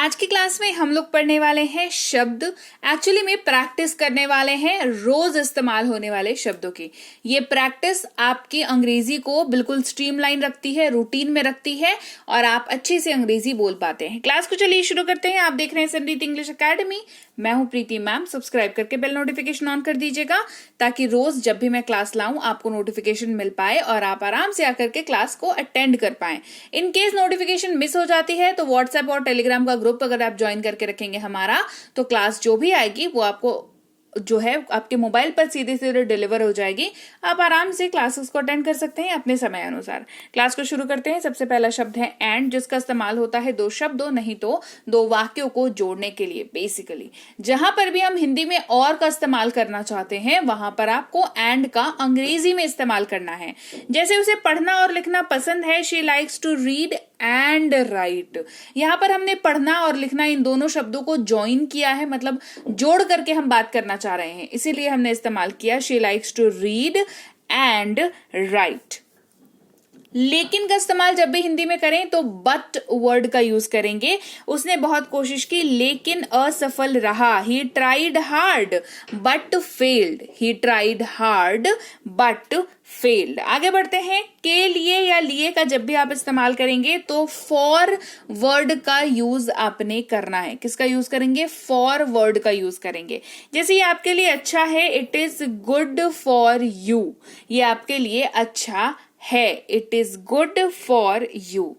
आज की क्लास में हम लोग पढ़ने वाले हैं शब्द। एक्चुअली में प्रैक्टिस करने वाले हैं रोज इस्तेमाल होने वाले शब्दों की। ये प्रैक्टिस आपकी अंग्रेजी को बिल्कुल स्ट्रीमलाइन रखती है, रूटीन में रखती है और आप अच्छे से अंग्रेजी बोल पाते हैं। क्लास को चलिए शुरू करते हैं। आप देख रहे हैं समरीत इंग्लिश एकेडमी। मैं हूं प्रीति मैम। सब्सक्राइब करके बेल नोटिफिकेशन ऑन कर दीजिएगा ताकि रोज जब भी मैं क्लास लाऊं आपको नोटिफिकेशन मिल पाए और आप आराम से आकर के क्लास को अटेंड कर पाए। इन केस नोटिफिकेशन मिस हो जाती है तो व्हाट्सएप और टेलीग्राम का ग्रुप अगर आप ज्वाइन करके रखेंगे हमारा, तो क्लास जो भी आएगी वो आपको जो है आपके मोबाइल पर सीधे सीधे डिलीवर हो जाएगी। आप आराम से क्लासेस को अटेंड कर सकते हैं अपने समय अनुसार। क्लास को शुरू करते हैं। सबसे पहला शब्द है एंड, जिसका इस्तेमाल होता है दो शब्दों नहीं तो दो वाक्यों को जोड़ने के लिए। बेसिकली जहां पर भी हम हिंदी में और का इस्तेमाल करना चाहते हैं वहां पर आपको एंड का अंग्रेजी में इस्तेमाल करना है। जैसे उसे पढ़ना और लिखना पसंद है, she likes to read and write. यहां पर हमने पढ़ना और लिखना इन दोनों शब्दों को ज्वाइन किया है, मतलब जोड़ करके हम बात करना चाह रहे हैं, इसीलिए हमने इस्तेमाल किया she likes to read and write. लेकिन का इस्तेमाल जब भी हिंदी में करें तो बट वर्ड का यूज करेंगे। उसने बहुत कोशिश की लेकिन असफल रहा। He tried hard but failed. He tried hard but failed. आगे बढ़ते हैं। के लिए या लिए का जब भी आप इस्तेमाल करेंगे तो फॉर वर्ड का यूज आपने करना है। किसका यूज करेंगे? फॉर वर्ड का यूज करेंगे। जैसे ये आपके लिए अच्छा है, it is good for you. ये आपके लिए अच्छा है, it is good for you.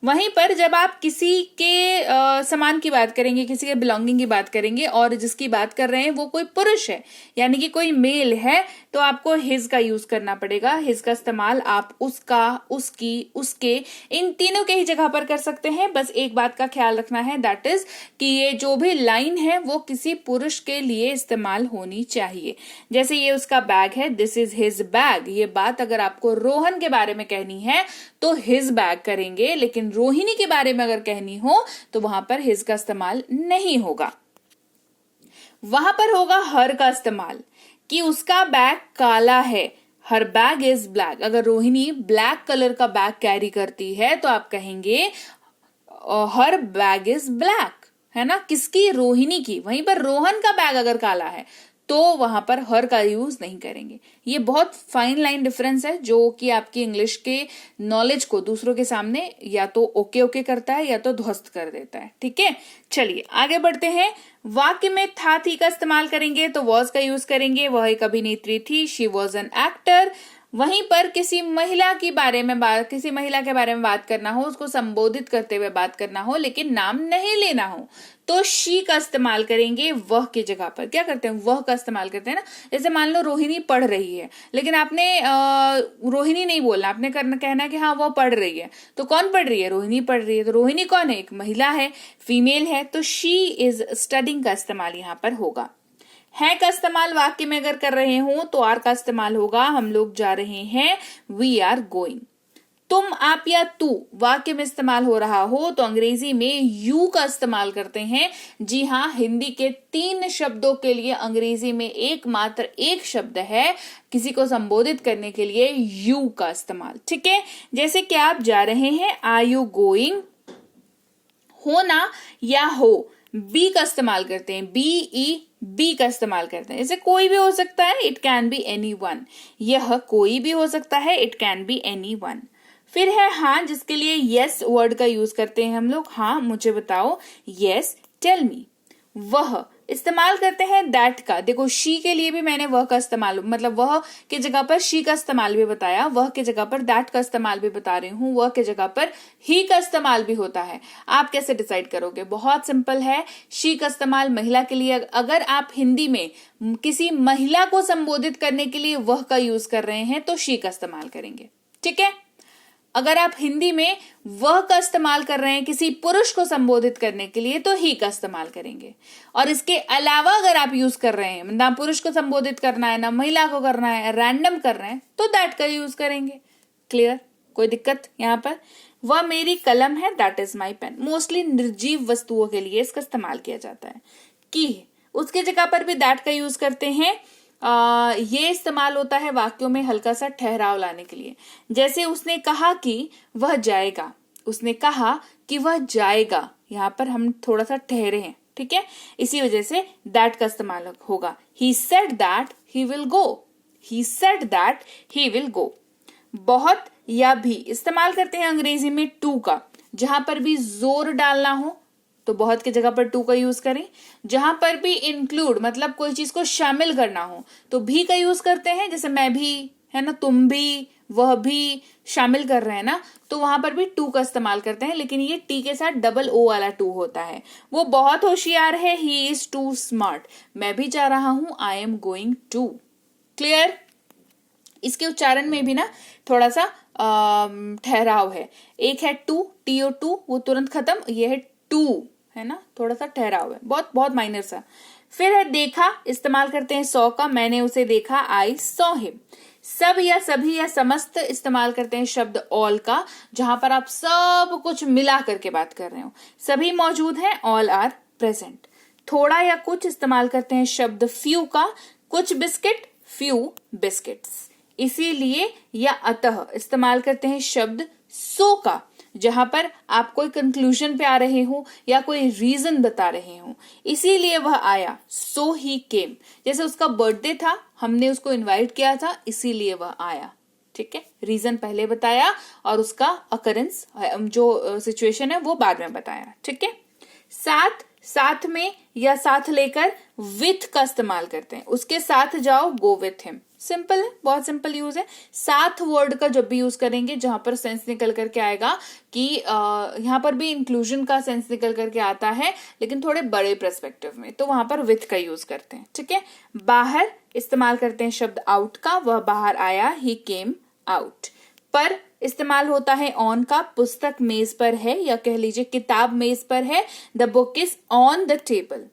वहीं पर जब आप किसी के सामान की बात करेंगे, किसी के बिलोंगिंग की बात करेंगे और जिसकी बात कर रहे हैं वो कोई पुरुष है यानी कि कोई मेल है, तो आपको हिज का यूज करना पड़ेगा। हिज का इस्तेमाल आप उसका, उसकी, उसके, इन तीनों के ही जगह पर कर सकते हैं। बस एक बात का ख्याल रखना है, दैट इज कि ये जो भी लाइन है वो किसी पुरुष के लिए इस्तेमाल होनी चाहिए। जैसे ये उसका बैग है, दिस इज हिज बैग। ये बात अगर आपको रोहन के बारे में कहनी है तो हिज बैग करेंगे, लेकिन रोहिणी के बारे में अगर कहनी हो तो वहां पर हिज का इस्तेमाल नहीं होगा। वहां पर होगा हर का इस्तेमाल कि उसका बैग काला है। हर बैग इज ब्लैक। अगर रोहिणी ब्लैक कलर का बैग कैरी करती है तो आप कहेंगे हर बैग इज ब्लैक, है ना, किसकी? रोहिणी की। वहीं पर रोहन का बैग अगर काला है तो वहां पर हर का यूज नहीं करेंगे। ये बहुत फाइन लाइन डिफरेंस है जो कि आपकी इंग्लिश के नॉलेज को दूसरों के सामने या तो ओके ओके करता है या तो ध्वस्त कर देता है। ठीक है, चलिए आगे बढ़ते हैं। वाक्य में था थी का इस्तेमाल करेंगे तो वॉज का यूज करेंगे। वह एक अभिनेत्री थी, शी वॉज एन एक्टर। वहीं पर किसी महिला के बारे में बात करना हो, उसको संबोधित करते हुए बात करना हो लेकिन नाम नहीं लेना हो तो शी का इस्तेमाल करेंगे वह की जगह पर। क्या करते हैं? वह का इस्तेमाल करते हैं ना। जैसे मान लो रोहिणी पढ़ रही है लेकिन आपने रोहिणी नहीं बोलना, आपने कहना कि हाँ वह पढ़ रही है। तो कौन पढ़ रही है? रोहिणी पढ़ रही है। तो रोहिणी कौन है? एक महिला है, फीमेल है, तो शी इज स्टडिंग का इस्तेमाल यहां पर होगा। है का इस्तेमाल वाक्य में अगर कर रहे हो तो आर का इस्तेमाल होगा। हम लोग जा रहे हैं, वी आर गोइंग। तुम, आप या तू वाक्य में इस्तेमाल हो रहा हो तो अंग्रेजी में यू का इस्तेमाल करते हैं। जी हाँ, हिंदी के 3 शब्दों के लिए अंग्रेजी में एकमात्र एक शब्द है किसी को संबोधित करने के लिए, यू का इस्तेमाल। ठीक है, जैसे कि आप जा रहे हैं, आर यू गोइंग। होना या हो, बी का इस्तेमाल करते हैं, बी का इस्तेमाल करते हैं। जैसे कोई भी हो सकता है, it can be any one. यह कोई भी हो सकता है, it can be any one. फिर है हाँ, जिसके लिए यस वर्ड का यूज करते हैं हम लोग। हाँ मुझे बताओ, यस टेल मी। वह इस्तेमाल करते हैं दैट का। देखो शी के लिए भी मैंने वह का इस्तेमाल, मतलब वह के जगह पर शी का इस्तेमाल भी बताया, वह के जगह पर दैट का इस्तेमाल भी बता रही हूँ, वह के जगह पर ही का इस्तेमाल भी होता है। आप कैसे डिसाइड करोगे? बहुत सिंपल है। शी का इस्तेमाल महिला के लिए, अगर आप हिंदी में किसी महिला को संबोधित करने के लिए वह का यूज कर रहे हैं तो शी का इस्तेमाल करेंगे। ठीक है, अगर आप हिंदी में वह का इस्तेमाल कर रहे हैं किसी पुरुष को संबोधित करने के लिए तो ही का इस्तेमाल करेंगे। और इसके अलावा अगर आप यूज कर रहे हैं, ना पुरुष को संबोधित करना है ना महिला को करना है, रैंडम कर रहे हैं, तो दैट का यूज करेंगे। क्लियर? कोई दिक्कत यहाँ पर? वह मेरी कलम है, that is my pen. Mostly निर्जीव वस्तुओं के लिए इसका इस्तेमाल किया जाता है। की, उसके जगह पर भी दैट का यूज करते हैं। ये इस्तेमाल होता है वाक्यों में हल्का सा ठहराव लाने के लिए। जैसे उसने कहा कि वह जाएगा, उसने कहा कि वह जाएगा, यहाँ पर हम थोड़ा सा ठहरे हैं, ठीक है, इसी वजह से दैट का इस्तेमाल होगा। He said that he will go, he said that he will go. बहुत या भी इस्तेमाल करते हैं अंग्रेजी में टू का, जहां पर भी जोर डालना हो तो बहुत की जगह पर टू का यूज करें, जहां पर भी इंक्लूड मतलब कोई चीज को शामिल करना हो तो भी का यूज करते हैं, जैसे मैं भी, है ना, तुम भी, वह भी शामिल कर रहे हैं ना, तो वहां पर भी टू का इस्तेमाल करते हैं, लेकिन ये टी के साथ डबल ओ वाला टू होता है। वो बहुत होशियार है, ही इज टू स्मार्ट। मैं भी जा रहा हूं, I am going to. Clear? इसके उच्चारण में भी ना थोड़ा सा ठहराव है। एक है टू, टीओ टू, वो तुरंत खत्म, ये है टू, है ना, थोड़ा सा ठहराव है, बहुत बहुत माइनर सा। फिर है देखा, इस्तेमाल करते हैं सॉ का, मैंने उसे देखा, आई सॉ हिम। सब या सभी या समस्त इस्तेमाल करते हैं शब्द ऑल का, जहां पर आप सब कुछ मिला करके बात कर रहे हो। सभी मौजूद हैं, ऑल आर प्रेजेंट। थोड़ा या कुछ इस्तेमाल करते हैं शब्द फ्यू का, कुछ बिस्किट, फ्यू बिस्किट्स। इसीलिए या अतः इस्तेमाल करते हैं शब्द सो का, जहां पर आप कोई कंक्लूजन पे आ रहे हो या कोई रीजन बता रहे हो, इसीलिए वह आया, सो ही केम। जैसे उसका बर्थडे था, हमने उसको इनवाइट किया था, इसीलिए वह आया, ठीक है, रीजन पहले बताया और उसका अकरेंस जो सिचुएशन है वो बाद में बताया, ठीक है। साथ, साथ में या साथ लेकर विथ का इस्तेमाल करते हैं, उसके साथ जाओ, गो विथ हिम। सिंपल है, बहुत सिंपल यूज है। साथ वर्ड का जब भी यूज करेंगे जहां पर सेंस निकल करके आएगा कि यहाँ पर भी इंक्लूजन का सेंस निकल करके आता है, लेकिन थोड़े बड़े पर्सपेक्टिव में, तो वहां पर विथ का यूज करते हैं, ठीक है। बाहर इस्तेमाल करते हैं शब्द आउट का, वह बाहर आया, ही केम आउट। पर इस्तेमाल होता है ऑन का, पुस्तक मेज पर है, या कह लीजिए किताब मेज पर है, the book is on the table.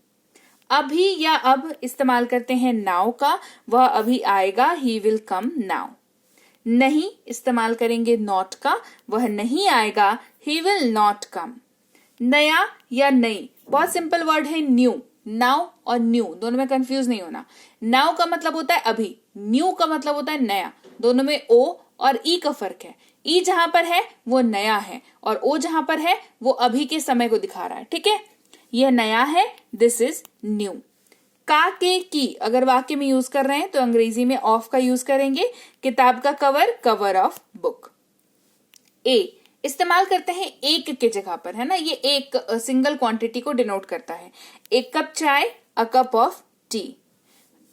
अभी या अब इस्तेमाल करते हैं नाउ का, वह अभी आएगा, ही विल कम नाउ। नहीं इस्तेमाल करेंगे नॉट का, वह नहीं आएगा, ही विल नॉट कम। नया या नई, बहुत सिंपल वर्ड है न्यू। नाउ और न्यू दोनों में कंफ्यूज नहीं होना। नाउ का मतलब होता है अभी, न्यू का मतलब होता है नया। दोनों में ओ और ई का फर्क है। ई जहां पर है वो नया है, और ओ जहां पर है वो अभी के समय को दिखा रहा है, ठीक है। यह नया है, दिस इज न्यू। का के की अगर वाक्य में यूज कर रहे हैं तो अंग्रेजी में ऑफ का यूज करेंगे। किताब का कवर, कवर ऑफ बुक। ए इस्तेमाल करते हैं एक के जगह पर, है ना, ये एक सिंगल क्वांटिटी को डिनोट करता है। एक कप चाय, अ कप ऑफ टी।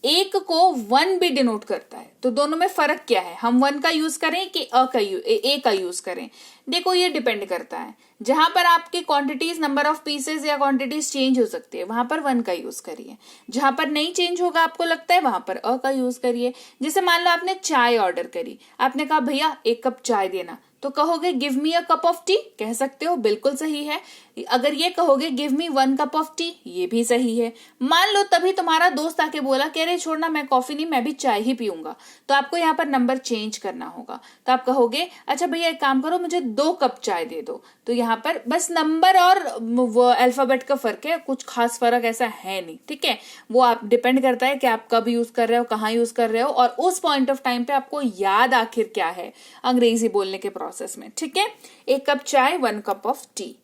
एक को वन भी डिनोट करता है, तो दोनों में फर्क क्या है, हम वन का यूज करें कि ए का यूज करें। देखो ये डिपेंड करता है, जहां पर आपके क्वांटिटीज, नंबर ऑफ पीसेस या क्वांटिटीज चेंज हो सकती है, वहां पर वन का यूज करिए। जहां पर नहीं चेंज होगा आपको लगता है, वहां पर अ का यूज करिए। जैसे मान लो आपने चाय ऑर्डर करी, आपने कहा भैया एक कप चाय देना, तो कहोगे give me a cup of T, कह सकते हो, बिल्कुल सही है। अगर ये कहोगे give me one cup of T, ये भी सही है। मान लो तभी तुम्हारा दोस्त आके बोला कि अरे छोड़ना, मैं कॉफी नहीं, मैं भी चाय ही पीऊंगा, तो आपको यहाँ पर नंबर चेंज करना होगा। तो आप कहोगे अच्छा भैया एक काम करो, मुझे 2 कप चाय दे दो। तो यहाँ पर बस नंबर और वो अल्फाबेट का फर्क है, कुछ खास फर्क ऐसा है नहीं, ठीक है। वो आप डिपेंड करता है कि आप कब यूज कर रहे हो, कहाँ यूज कर रहे हो, और उस पॉइंट ऑफ टाइम पे आपको याद आखिर क्या है अंग्रेजी बोलने के प्रोसेस में, ठीक है। 1 कप चाय, 1 कप ऑफ टी।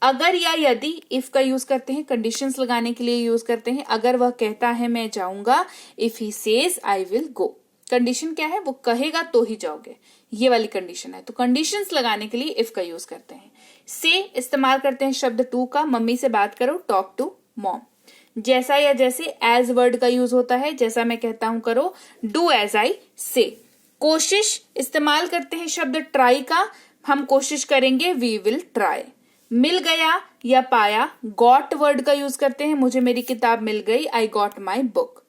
अगर या यदि इफ का यूज करते हैं, कंडीशंस लगाने के लिए यूज करते हैं। अगर वह कहता है मैं जाऊंगा, if he says I will go. Condition क्या है, वो कहेगा तो ही जाओगे, ये वाली कंडीशन है, तो कंडीशंस लगाने के लिए इफ का यूज करते हैं। से इस्तेमाल करते हैं शब्द टू का, मम्मी से बात करो, टॉक टू मॉम। जैसा या जैसे एज वर्ड का यूज होता है, जैसा मैं कहता हूं करो, डू एज आई से। कोशिश इस्तेमाल करते हैं शब्द ट्राई का, हम कोशिश करेंगे, वी विल ट्राई। मिल गया या पाया, गॉट वर्ड का यूज करते हैं, मुझे मेरी किताब मिल गई, आई गॉट माई बुक।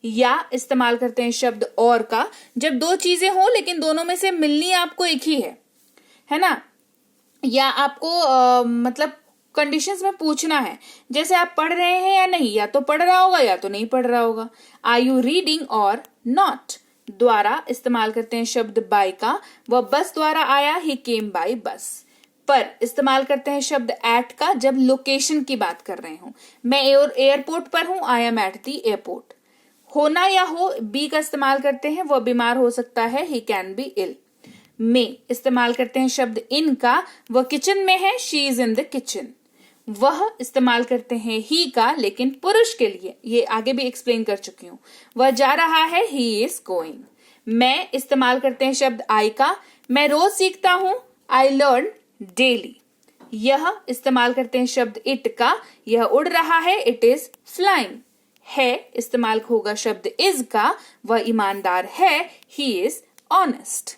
या इस्तेमाल करते हैं शब्द और का, जब 2 चीजें हो लेकिन दोनों में से मिलनी आपको एक ही है ना, या आपको मतलब कंडीशंस में पूछना है, जैसे आप पढ़ रहे हैं या नहीं, या तो पढ़ रहा होगा या तो नहीं पढ़ रहा होगा। आर यू रीडिंग और नॉट। द्वारा इस्तेमाल करते हैं शब्द बाय का, वह बस द्वारा आया, ही केम बाय बस। पर इस्तेमाल करते हैं शब्द एट का, जब लोकेशन की बात कर रहे हो, मैं एयरपोर्ट पर हूं, I M at the airport. होना या हो, बी का इस्तेमाल करते हैं, वह बीमार हो सकता है, ही कैन बी इल। में इस्तेमाल करते हैं शब्द इन का, वह किचन में है, she is in the kitchen. वह इस्तेमाल करते हैं ही का, लेकिन पुरुष के लिए, ये आगे भी एक्सप्लेन कर चुकी हूं। वह जा रहा है, ही इज गोइंग। मैं इस्तेमाल करते हैं शब्द आई का, मैं रोज सीखता हूं, आई लर्न डेली। यह इस्तेमाल करते हैं शब्द इट का, यह उड़ रहा है, इट इज फ्लाइंग। है इस्तेमाल होगा शब्द इज का, वह ईमानदार है, ही इज ऑनेस्ट।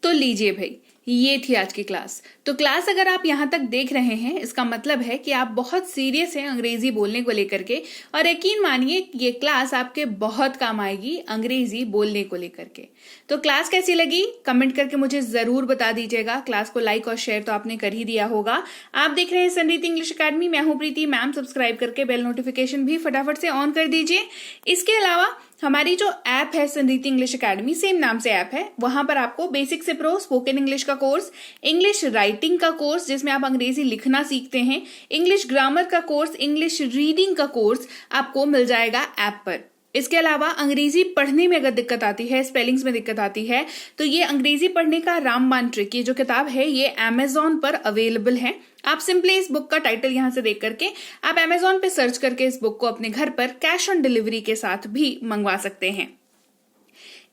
तो लीजिए भाई, ये थी आज की क्लास। तो क्लास अगर आप यहां तक देख रहे हैं, इसका मतलब है कि आप बहुत सीरियस हैं अंग्रेजी बोलने को लेकर के, और यकीन मानिए ये क्लास आपके बहुत काम आएगी अंग्रेजी बोलने को लेकर के। तो क्लास कैसी लगी कमेंट करके मुझे जरूर बता दीजिएगा। क्लास को लाइक और शेयर तो आपने कर ही दिया होगा। आप देख रहे हैं संरीति इंग्लिश अकेडमी, मैं हूं प्रीति मैम। सब्सक्राइब करके बेल नोटिफिकेशन भी फटाफट से ऑन कर दीजिए। इसके अलावा हमारी जो ऐप है संरीति इंग्लिश अकेडमी, सेम नाम से ऐप है, वहां पर आपको बेसिक से प्रो स्पोकन इंग्लिश का कोर्स, इंग्लिश राइटिंग का कोर्स जिसमें आप अंग्रेजी लिखना सीखते हैं, इंग्लिश ग्रामर का कोर्स, इंग्लिश रीडिंग का कोर्स आपको मिल जाएगा ऐप पर। इसके अलावा अंग्रेजी पढ़ने में अगर दिक्कत आती है, स्पेलिंग्स में दिक्कत आती है, तो ये अंग्रेजी पढ़ने का रामबाण ट्रिक, ये जो किताब है ये अमेजॉन पर अवेलेबल है। आप सिंपली इस बुक का टाइटल यहां से देख करके आप अमेजॉन पे सर्च करके इस बुक को अपने घर पर कैश ऑन डिलीवरी के साथ भी मंगवा सकते हैं।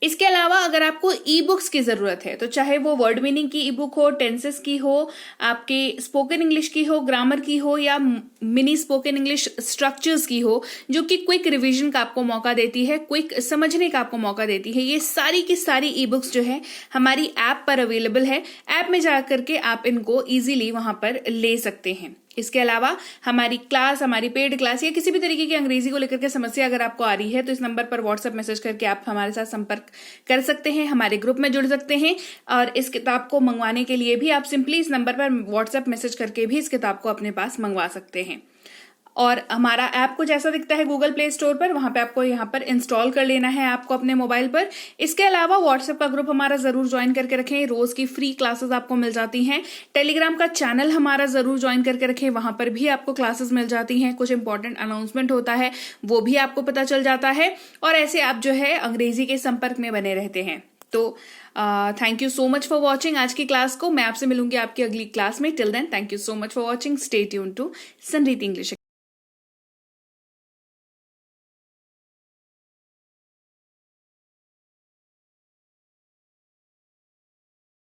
इसके अलावा अगर आपको ई बुक्स की जरूरत है, तो चाहे वो वर्ड मीनिंग की ई बुक हो, टेंसेस की हो, आपके स्पोकन इंग्लिश की हो, ग्रामर की हो, या मिनी स्पोकन इंग्लिश स्ट्रक्चर्स की हो, जो कि क्विक रिवीजन का आपको मौका देती है, क्विक समझने का आपको मौका देती है, ये सारी की सारी ई बुक्स जो है हमारी ऐप पर अवेलेबल है। ऐप में जाकर के आप इनको इजीली वहां पर ले सकते हैं। इसके अलावा हमारी क्लास, हमारी पेड क्लास या किसी भी तरीके की अंग्रेजी को लेकर के समस्या अगर आपको आ रही है, तो इस नंबर पर व्हाट्सएप मैसेज करके आप हमारे साथ संपर्क कर सकते हैं, हमारे ग्रुप में जुड़ सकते हैं। और इस किताब को मंगवाने के लिए भी आप सिंपली इस नंबर पर व्हाट्सएप मैसेज करके भी इस किताब को अपने पास मंगवा सकते हैं। और हमारा ऐप कुछ ऐसा दिखता है गूगल प्ले स्टोर पर, वहां पे आपको यहाँ पर इंस्टॉल कर लेना है आपको अपने मोबाइल पर। इसके अलावा व्हाट्सएप का ग्रुप हमारा जरूर ज्वाइन करके रखें, रोज की फ्री क्लासेस आपको मिल जाती हैं। टेलीग्राम का चैनल हमारा जरूर ज्वाइन करके रखें, वहां पर भी आपको क्लासेस मिल जाती हैं, कुछ इंपॉर्टेंट अनाउंसमेंट होता है वो भी आपको पता चल जाता है, और ऐसे आप जो है अंग्रेजी के संपर्क में बने रहते हैं। तो thank you so much for watching आज की क्लास को। मैं आपसे मिलूंगी आपकी अगली क्लास में। Till then thank you so much for watching. Stay tuned to Sanriti English.